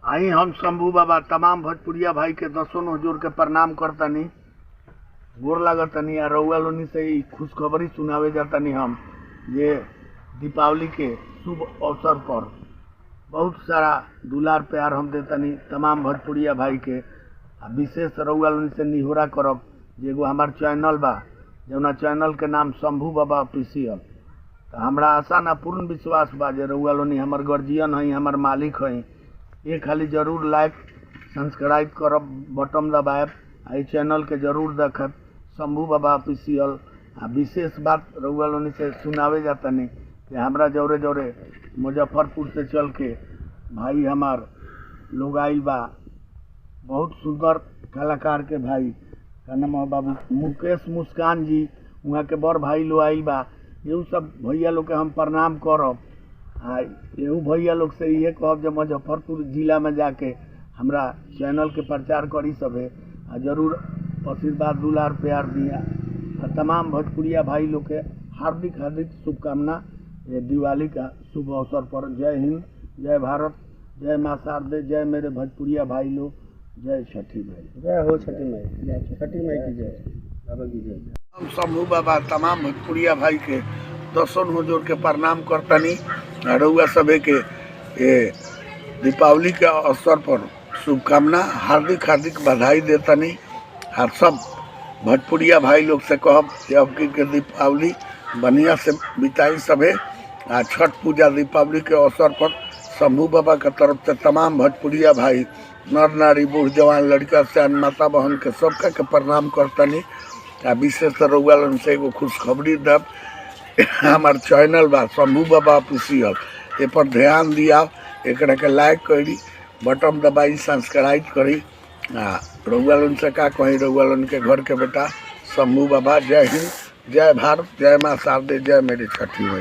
आई हम शंभू बाबा तमाम भोजपुरिया भाई के दसों जोड़ के प्रणाम करतनी, गोर लागतनी। आ रउआ लोनी से ही खुशखबरी सुनावे जातनी हम ये दीपावली के शुभ अवसर पर बहुत सारा दुलार प्यार हम देतनी तमाम भोजपुरिया भाई के। विशेष रउआ लोनी से निहोरा करब जे एगो हमार चैनल बा जौना चैनल के नाम शंभू बाबा ऑफिशियल। तो हमरा आशा ना पूर्ण विश्वास बा जे रउआ लोनी हमार गार्जियन हई, हमार मालिक हई। ये खाली जरूर लाइक सब्सक्राइब करब, बटन दबाएब, आई चैनल के जरूर देखब शंभू बाबा ऑफिशियल। विशेष बात रउआ लोनी से सुनावे जातनी कि हमरा जोरे जोरे मुजफ्फरपुर से चल के भाई हमार लोग आइल बा, बहुत सुंदर कलाकार के भाई का नाम है बाबू मुकेश मुस्कान जी, वहाँ के बड़ भाई लोग आइल बा। यू सब भैया लोग के हम प्रणाम करब। एहू भैया लोग से ये कहब जब मुजफ्फरपुर जिला में जाके हमरा चैनल के प्रचार करी सभे, जरूर आशीर्वाद दुलार प्यार दिया। तमाम भोजपुरिया भाई लोग के हार्दिक हार्दिक शुभकामना ये दिवाली का शुभ अवसर पर। जय हिंद, जय भारत, जय माँ शारदे, जय मेरे भोजपुरिया भाई लोग, जय छठी माई, जय हो छठी माई, जय छठी माई की जय, बाबा की जय। हम शंभू बाबा तमाम भोजपुरिया भाई के दसों जोड़ के प्रणाम करतनी। रउआ सभे के ये दीपावली के अवसर पर शुभकामना हार्दिक हार्दिक बधाई देतनी। और सब भोजपुरिया भाई लोग से कहब कि अब की दीपावली बढ़िया से बिताई सभे। छठ पूजा दीपावली के अवसर पर शंभू बाबा के तरफ से तमाम भोजपुरिया भाई नर नारी बूढ़ जवान लड़का सयान माता बहन के सबका के प्रणाम करतनी। विशेष रउआ लोगन से एगो खुशखबरी दब, हमार चैनल बा शंभू बाबा ऑफिशियल, ए पर ध्यान दिया, एकरा के लाइक करी, बटन दबाई, सब्सक्राइब करी। रउआ लोगन से का कही, रउआ लोगन के घर के बेटा शंभू बाबा। जय हिंद, जय भारत, जय माँ शारदे, जय मेरी छठी माई।